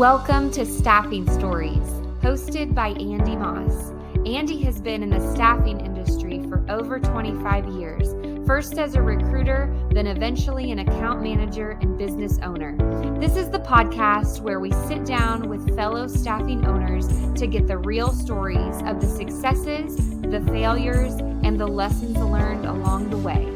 Welcome to Staffing Stories, hosted by Andy Moss. Andy has been in the staffing industry for over 25 years, first as a recruiter, then eventually an account manager and business owner. This is the podcast where we sit down with fellow staffing owners to get the real stories of the successes, the failures, and the lessons learned along the way.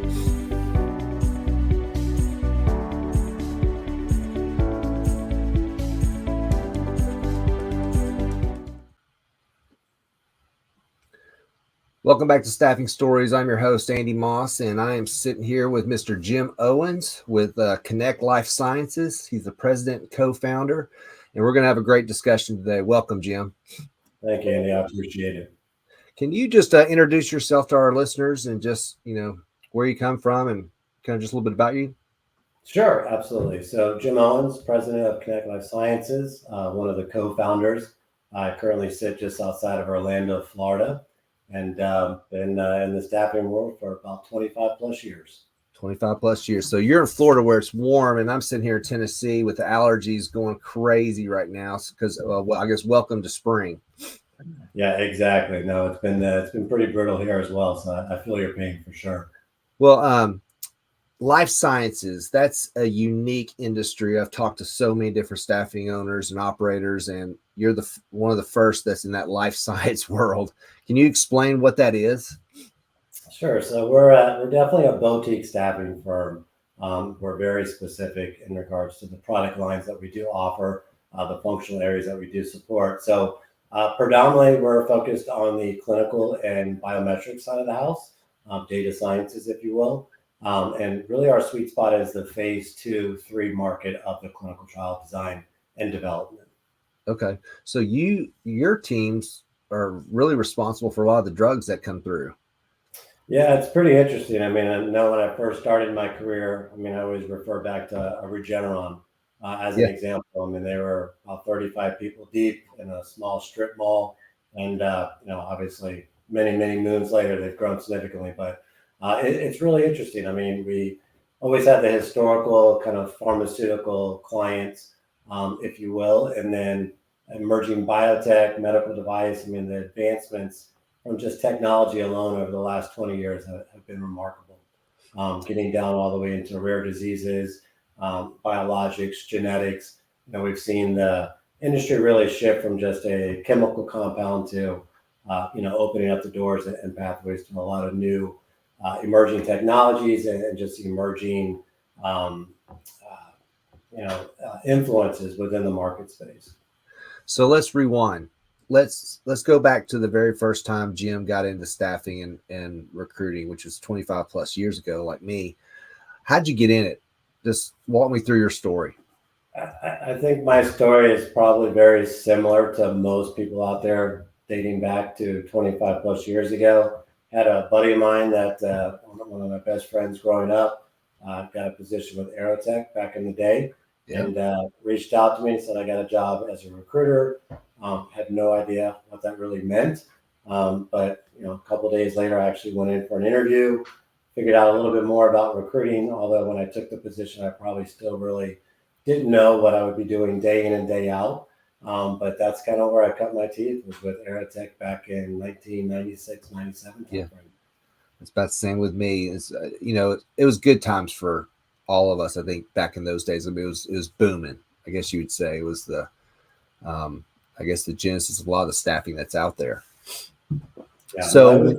Welcome back to Staffing Stories. I'm your host, Andy Moss, and I am sitting here with Mr. Jim Owens with Connect Life Sciences. He's the president and co-founder, and we're going to have a great discussion today. Welcome, Jim. Thank you, Andy. I appreciate it. Can you just introduce yourself to our listeners and just, where you come from and kind of just a little bit about you? Sure, absolutely. So Jim Owens, president of Connect Life Sciences, one of the co-founders. I currently sit just outside of Orlando, Florida. And been in the staffing world for about 25 plus years. 25 plus years. So you're in Florida where it's warm, and I'm sitting here in Tennessee with the allergies going crazy right now because, I guess, welcome to spring. Yeah, exactly. No, it's been pretty brutal here as well. So I feel your pain for sure. Well, life sciences, that's a unique industry. I've talked to so many different staffing owners and operators, and you're one of the first that's in that life science world. Can you explain what that is? Sure. So we're definitely a boutique staffing firm. We're very specific in regards to the product lines that we do offer, the functional areas that we do support. So predominantly, we're focused on the clinical and biometric side of the house, data sciences, if you will. And really our sweet spot is the phase 2-3 market of the clinical trial design and development. Okay. So your teams are really responsible for a lot of the drugs that come through. Yeah, it's pretty interesting. I mean, I know when I first started my career, I always refer back to a Regeneron as an example. I mean, they were about 35 people deep in a small strip mall. And, obviously many, many moons later, they've grown significantly, but it's really interesting. I mean, we always had the historical kind of pharmaceutical clients, if you will, and then emerging biotech, medical device. I mean, the advancements from just technology alone over the last 20 years have been remarkable. Getting down all the way into rare diseases, biologics, genetics. We've seen the industry really shift from just a chemical compound to, opening up the doors and pathways to a lot of new emerging technologies and just emerging, influences within the market space. So let's rewind. Let's go back to the very first time Jim got into staffing and recruiting, which was 25 plus years ago, like me. How'd you get in it? Just walk me through your story. I think my story is probably very similar to most people out there, dating back to 25 plus years ago. Had a buddy of mine that one of my best friends growing up got a position with Aerotech back in the day, and reached out to me and said, I got a job as a recruiter. Had no idea what that really meant. But a couple of days later, I actually went in for an interview, figured out a little bit more about recruiting. Although when I took the position, I probably still really didn't know what I would be doing day in and day out. But that's kind of where I cut my teeth, was with Aerotech back in 1996, 97. Yeah. It's about the same with me. It's, it was good times for all of us. I think back in those days, it was booming. I guess you would say it was the genesis of a lot of the staffing that's out there. Yeah, so it was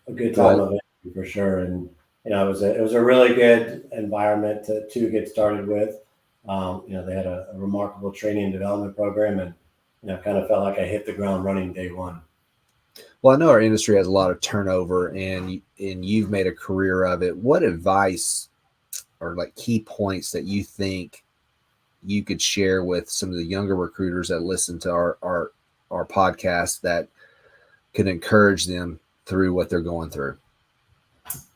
a good time of it for sure. And, it was a really good environment to get started with. They had a remarkable training and development program, and, kind of felt like I hit the ground running day one. Well, I know our industry has a lot of turnover, and you've made a career of it. What advice or like key points that you think you could share with some of the younger recruiters that listen to our podcast that could encourage them through what they're going through?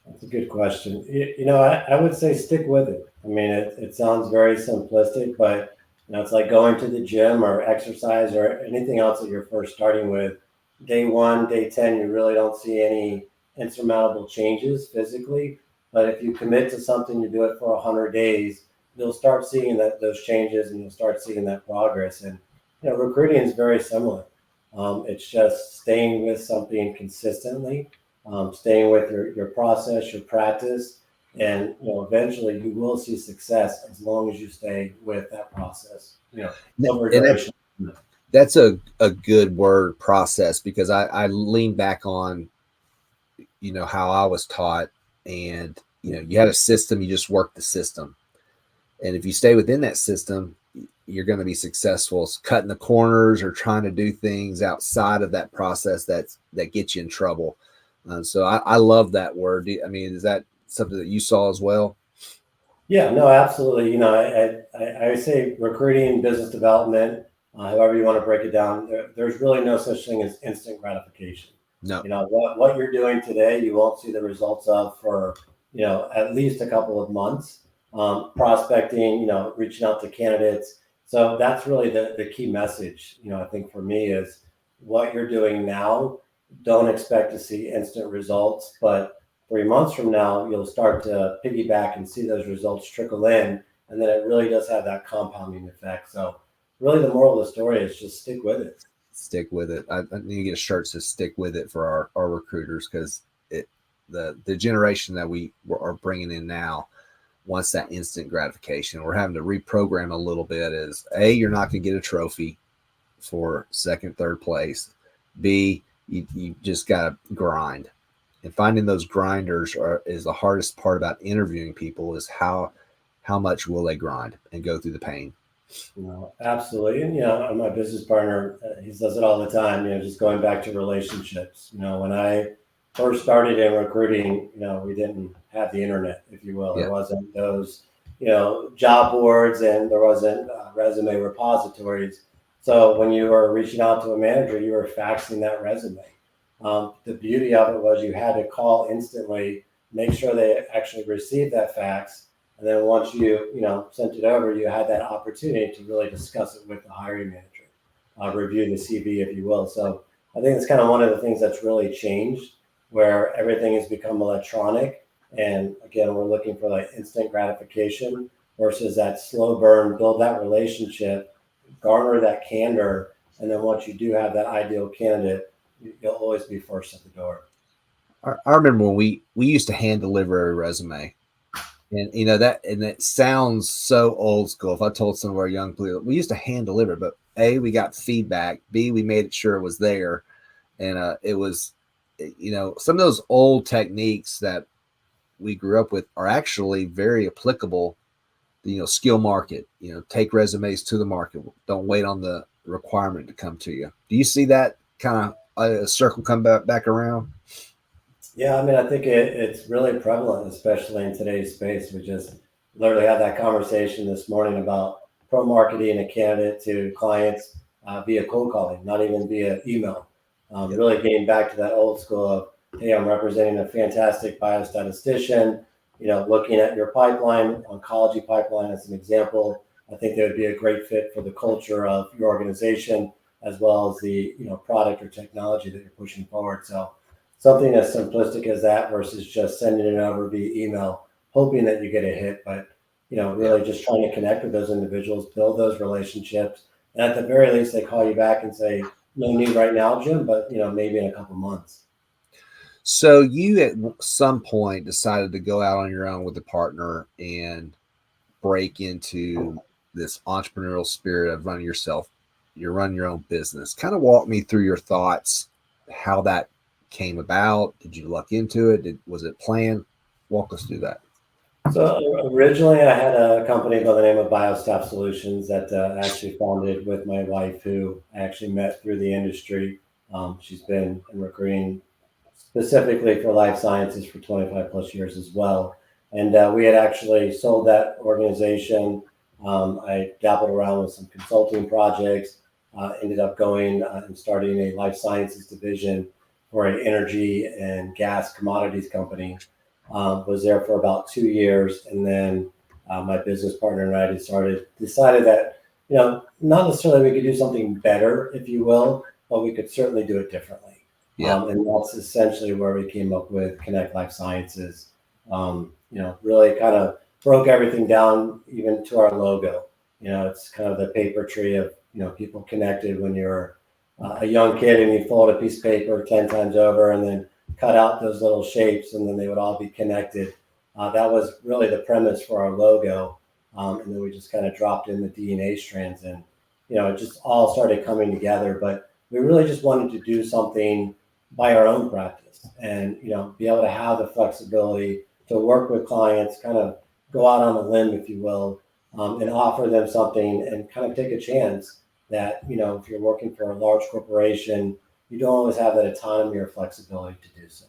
That's a good question. I would say stick with it. I mean, it sounds very simplistic, but it's like going to the gym or exercise or anything else that you're first starting with. Day 1, day 10, you really don't see any insurmountable changes physically. But if you commit to something, you do it for 100 days, you'll start seeing those changes, and you'll start seeing that progress. And recruiting is very similar. It's just staying with something consistently, staying with your process, your practice, and eventually you will see success as long as you stay with that process. Over And duration. that's a good word, process, because I lean back on how I was taught, and you had a system, you just work the system, and if you stay within that system, you're going to be successful. It's cutting the corners or trying to do things outside of that process that gets you in trouble. So I love that word. I mean, is that something that you saw as well? Yeah, no, absolutely. I say recruiting, business development, however you want to break it down, there's really no such thing as instant gratification. No. What you're doing today, you won't see the results of for, at least a couple of months. Prospecting, reaching out to candidates. So that's really the key message, I think for me is what you're doing now. Don't expect to see instant results, but 3 months from now, you'll start to piggyback and see those results trickle in. And then it really does have that compounding effect. So really the moral of the story is just stick with it. Stick with it. I need to get a shirt to stick with it for our recruiters, because the generation that we are bringing in now wants that instant gratification. We're having to reprogram a little bit. Is A, you're not going to get a trophy for second, third place. B, you just got to grind. And finding those grinders is the hardest part about interviewing people, is how much will they grind and go through the pain. Absolutely. And, my business partner, he does it all the time, just going back to relationships. When I first started in recruiting, we didn't have the internet, if you will. Yeah. There wasn't those, job boards, and there wasn't resume repositories. So when you were reaching out to a manager, you were faxing that resume. The beauty of it was you had to call instantly, make sure they actually received that fax. And then once you sent it over, you had that opportunity to really discuss it with the hiring manager, review the CV, if you will. So I think it's kind of one of the things that's really changed, where everything has become electronic. And again, we're looking for like instant gratification versus that slow burn, build that relationship, garner that candor. And then once you do have that ideal candidate, you'll always be first at the door. I remember when we used to hand deliver a resume. And it sounds so old school. If I told some of our young people, we used to hand deliver, but A, we got feedback. B, we made sure it was there. And it was, some of those old techniques that we grew up with are actually very applicable. Skill market, take resumes to the market. Don't wait on the requirement to come to you. Do you see that kind of a circle come back around? Yeah, I mean, I think it's really prevalent, especially in today's space. We just literally had that conversation this morning about pro-marketing a candidate to clients via cold calling, not even via email. Really getting back to that old school of, hey, I'm representing a fantastic biostatistician, looking at your pipeline, oncology pipeline as an example. I think that would be a great fit for the culture of your organization, as well as the product or technology that you're pushing forward. So something as simplistic as that versus just sending it over via email, hoping that you get a hit, but really just trying to connect with those individuals, build those relationships, and at the very least, they call you back and say, "No need right now, Jim, but maybe in a couple months." So you at some point decided to go out on your own with a partner and break into this entrepreneurial spirit of running yourself. You run your own business. Kind of walk me through your thoughts, how that came about. Did you luck into it? Was it planned? Walk us through that. So originally, I had a company by the name of BioStaff Solutions that I actually founded with my wife, who I actually met through the industry. She's been in recruiting specifically for life sciences for 25 plus years as well. And we had actually sold that organization. I dabbled around with some consulting projects, ended up going and starting a life sciences division for an energy and gas commodities company. Was there for about 2 years. And then my business partner and I decided that, not necessarily we could do something better, if you will, but we could certainly do it differently. Yeah. And that's essentially where we came up with Connect Life Sciences. Really kind of broke everything down even to our logo. It's kind of the paper tree of, people connected when you're a young kid and you fold a piece of paper 10 times over and then cut out those little shapes and then they would all be connected. That was really the premise for our logo. And then we just kind of dropped in the DNA strands and, it just all started coming together. But we really just wanted to do something by our own practice and, be able to have the flexibility to work with clients, kind of go out on a limb, if you will, and offer them something and kind of take a chance that, if you're working for a large corporation, you don't always have that autonomy or flexibility to do so.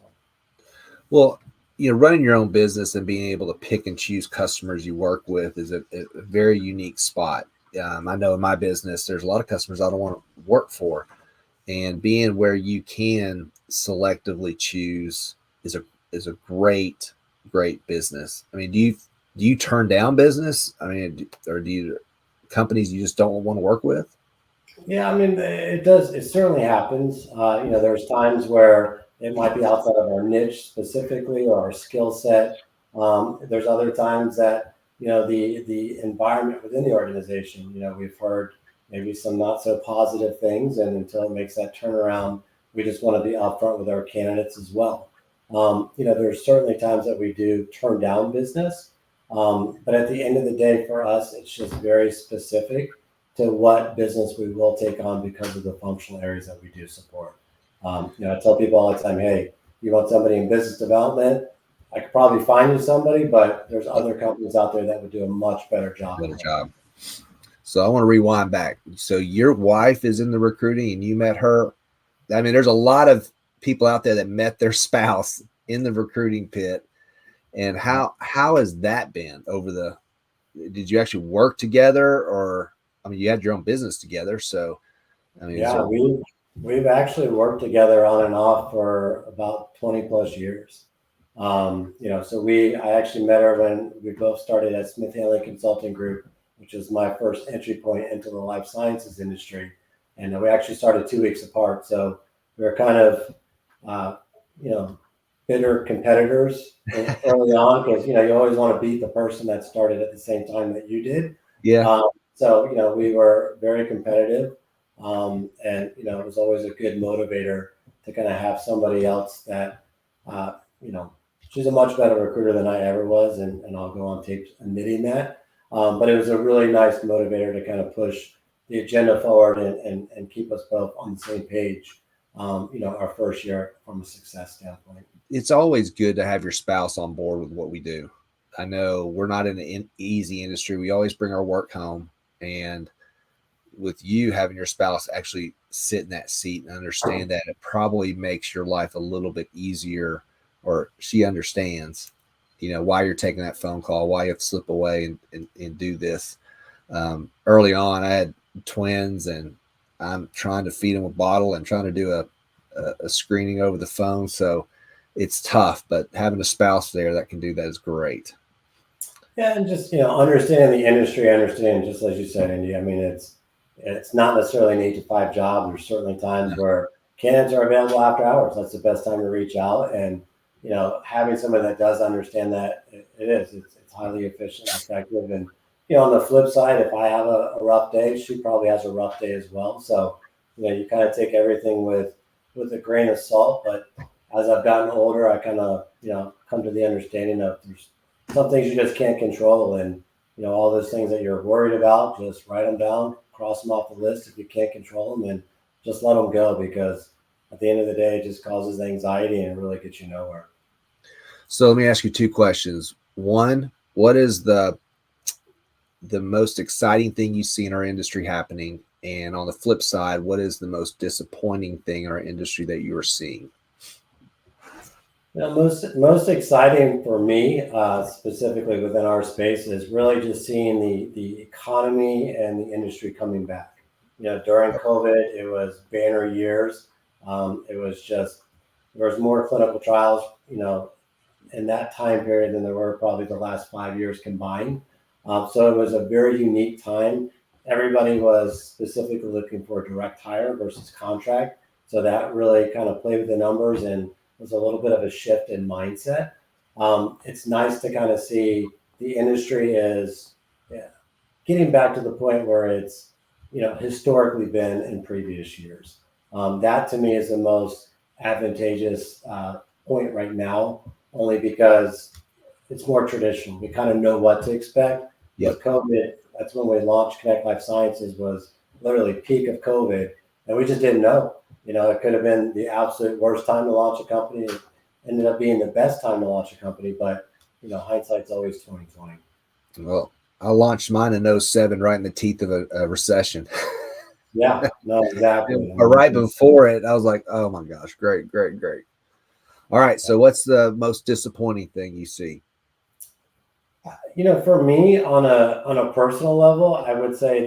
Well, running your own business and being able to pick and choose customers you work with is a very unique spot. I know in my business, there's a lot of customers I don't want to work for, and being where you can selectively choose is a great business. I mean, do you turn down business? I mean, or do you companies you just don't want to work with? Yeah, I mean, it does. It certainly happens. There's times where it might be outside of our niche specifically or our skill set. There's other times that, the environment within the organization, we've heard maybe some not so positive things. And until it makes that turnaround, we just want to be upfront with our candidates as well. There's certainly times that we do turn down business. But at the end of the day, for us, it's just very specific to what business we will take on because of the functional areas that we do support. I tell people all the time, hey, you want somebody in business development? I could probably find you somebody, but there's other companies out there that would do a much better job. So I want to rewind back. So your wife is in the recruiting and you met her. I mean, there's a lot of people out there that met their spouse in the recruiting pit. And how has that been did you actually work together or, I mean, you had your own business together. So, I mean, yeah, we've actually worked together on and off for about 20 plus years. So I actually met her when we both started at Smith Haley Consulting Group, which was my first entry point into the life sciences industry. And we actually started 2 weeks apart. So we were kind of, bitter competitors early on because, you always want to beat the person that started at the same time that you did. Yeah. So, we were very competitive. And, it was always a good motivator to kind of have somebody else that, she's a much better recruiter than I ever was. And I'll go on tape admitting that. But it was a really nice motivator to kind of push the agenda forward and keep us both on the same page, our first year from a success standpoint. It's always good to have your spouse on board with what we do. I know we're not in an easy industry. We always bring our work home, and with you having your spouse actually sit in that seat and understand that, it probably makes your life a little bit easier, or she understands, why you're taking that phone call, why you have to slip away and do this. Early on, I had twins and I'm trying to feed them a bottle and trying to do a screening over the phone. So it's tough, but having a spouse there that can do that is great. Yeah, and just understanding the industry, understanding just as you said, Andy. I mean, it's not necessarily an 8 to 5 job. There's certainly times where candidates are available after hours. That's the best time to reach out, and having somebody that does understand that it's highly efficient, effective, and on the flip side, if I have a rough day, she probably has a rough day as well. So you kind of take everything with a grain of salt, but as I've gotten older, I kind of, come to the understanding of there's some things you just can't control. And, all those things that you're worried about, just write them down, cross them off the list. If you can't control them, and just let them go, because at the end of the day, it just causes anxiety and it really gets you nowhere. So let me ask you 2 questions. One, what is the most exciting thing you see in our industry happening? And on the flip side, what is the most disappointing thing in our industry that you are seeing? Most exciting for me, specifically within our space, is really just seeing the economy and the industry coming back. During COVID, it was banner years. It was just, there was more clinical trials, in that time period than there were probably the last 5 years combined. So it was a very unique time. Everybody was specifically looking for direct hire versus contract. So that really kind of played with the numbers and was a little bit of a shift in mindset. It's nice to kind of see the industry is, yeah, getting back to the point where it's, historically been in previous years. That to me is the most advantageous point right now, only because it's more traditional. We kind of know what to expect. Yep. With COVID, that's when we launched Connect Life Sciences, was literally peak of COVID, and we just didn't know. It could have been the absolute worst time to launch a company. It ended up being the best time to launch a company, but hindsight's always 2020. Well, I launched mine in '07, right in the teeth of a recession. Yeah, no, exactly. But right before it, I was like, oh my gosh, great, great, great. All right. So what's the most disappointing thing you see? For me, on a personal level, I would say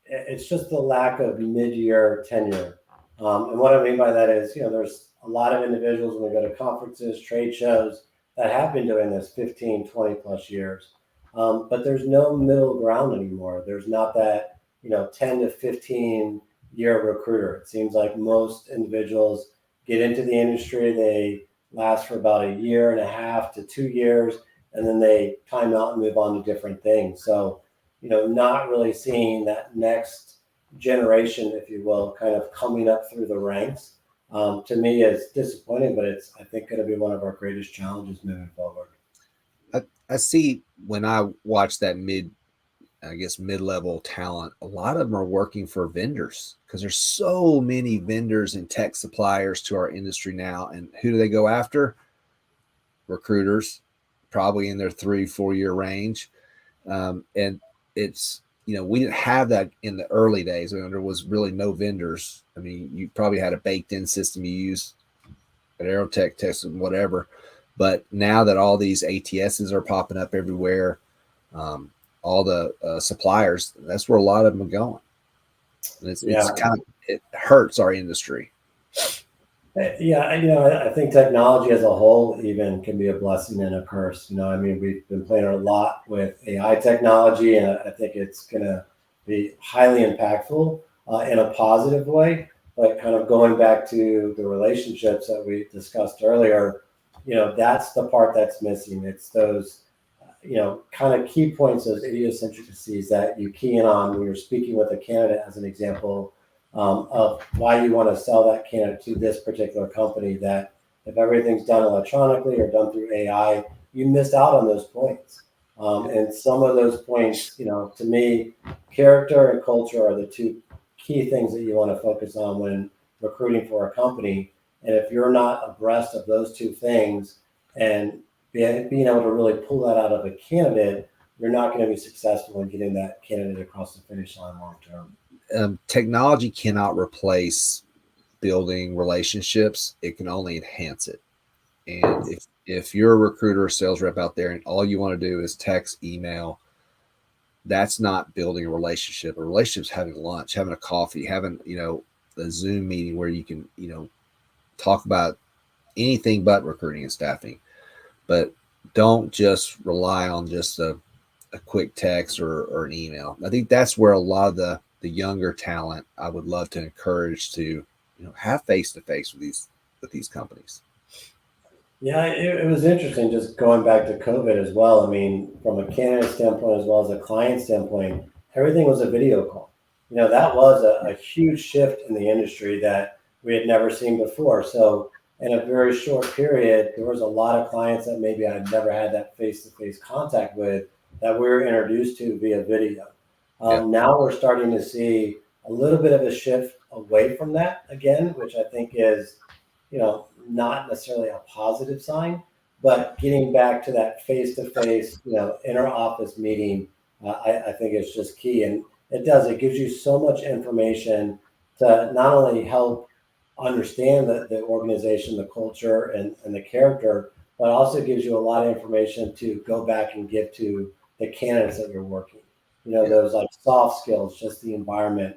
it's just the lack of mid-year tenure. And what I mean by that is, there's a lot of individuals when we go to conferences, trade shows, that have been doing this 15, 20 plus years. But there's no middle ground anymore. There's not that, 10 to 15 year recruiter. It seems like most individuals get into the industry, they last for about a year and a half to 2 years, and then they time out and move on to different things. So, not really seeing that next generation, if you will, kind of coming up through the ranks, to me is disappointing, but it's, I think, going to be one of our greatest challenges moving forward. I see when I watch that mid-level talent, a lot of them are working for vendors because there's so many vendors and tech suppliers to our industry now. And who do they go after? Recruiters, probably in their 3-4 year range. And it's, we didn't have that in the early days when there was really no vendors. I mean, you probably had a baked in system you use at Aerotech, Texas, whatever. But now that all these ATSs are popping up everywhere, all the suppliers, that's where a lot of them are going. And it's kind of, it hurts our industry. Yeah, I think technology as a whole even can be a blessing and a curse. We've been playing a lot with AI technology, and I think it's going to be highly impactful in a positive way. But kind of going back to the relationships that we discussed earlier, that's the part that's missing. It's those, kind of key points, those idiosyncrasies that you key in on when you're speaking with a candidate, as an example, of why you want to sell that candidate to this particular company, that if everything's done electronically or done through AI, you missed out on those points. And some of those points, to me, character and culture are the two key things that you want to focus on when recruiting for a company. And if you're not abreast of those two things and being able to really pull that out of a candidate, you're not going to be successful in getting that candidate across the finish line long term. Technology cannot replace building relationships. It can only enhance it. And if you're a recruiter or sales rep out there and all you want to do is text, email, that's not building a relationship. A relationship's having lunch, having a coffee, having, a Zoom meeting where you can, talk about anything but recruiting and staffing. But don't just rely on just a quick text or an email. I think that's where a lot of the younger talent I would love to encourage to, have face-to-face with these companies. Yeah, it was interesting just going back to COVID as well. I mean, from a candidate standpoint as well as a client standpoint, everything was a video call. That was a huge shift in the industry that we had never seen before. So in a very short period, there was a lot of clients that maybe I'd never had that face-to-face contact with that we were introduced to via video. Now we're starting to see a little bit of a shift away from that again, which I think is, not necessarily a positive sign, but getting back to that face-to-face, inner office meeting, I think is just key. And it gives you so much information to not only help understand the organization, the culture, and the character, but also gives you a lot of information to go back and give to the candidates that you're working. Those like soft skills, just the environment.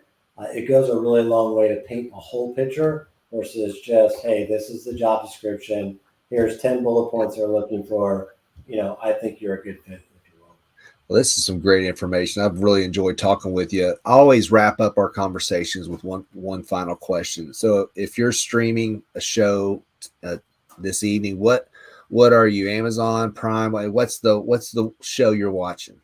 It goes a really long way to paint a whole picture versus just, hey, this is the job description. Here's 10 bullet points they're looking for. I think you're a good fit, if you will. Well, this is some great information. I've really enjoyed talking with you. I always wrap up our conversations with one final question. So if you're streaming a show this evening, what What are you? Amazon Prime? What's the show you're watching?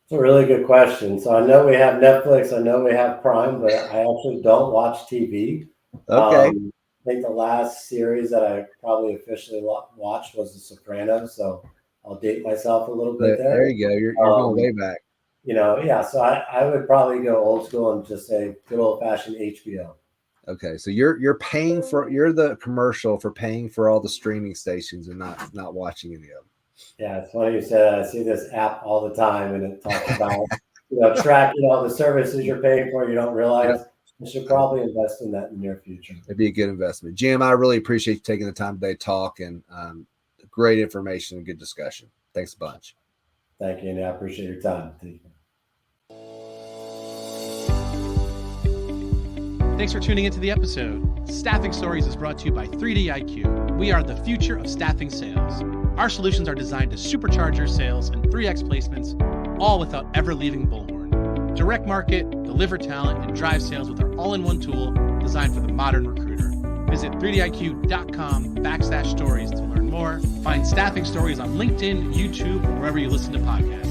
It's a really good question. So I know we have Netflix, I know we have Prime, but I actually don't watch TV. Okay. I think the last series that I probably officially watched was The Sopranos, so I'll date myself a little bit there. There you go. You're going way back. Yeah, so I would probably go old school and just say good old-fashioned HBO. Okay, so you're the commercial for paying for all the streaming stations and not watching any of them. Yeah, it's funny you said that. I see this app all the time, and it talks about tracking all the services you're paying for. You don't realize. Yep. You should probably invest in that in the near future. It'd be a good investment. Jim, I really appreciate you taking the time today to talk, and great information and good discussion. Thanks a bunch. Thank you, and I appreciate your time. Thank you. Thanks for tuning into the episode. Staffing Stories is brought to you by 3D-IQ. We are the future of staffing sales. Our solutions are designed to supercharge your sales and 3x placements, all without ever leaving Bullhorn. Direct market, deliver talent, and drive sales with our all-in-one tool designed for the modern recruiter. Visit 3diq.com/stories to learn more. Find Staffing Stories on LinkedIn, YouTube, or wherever you listen to podcasts.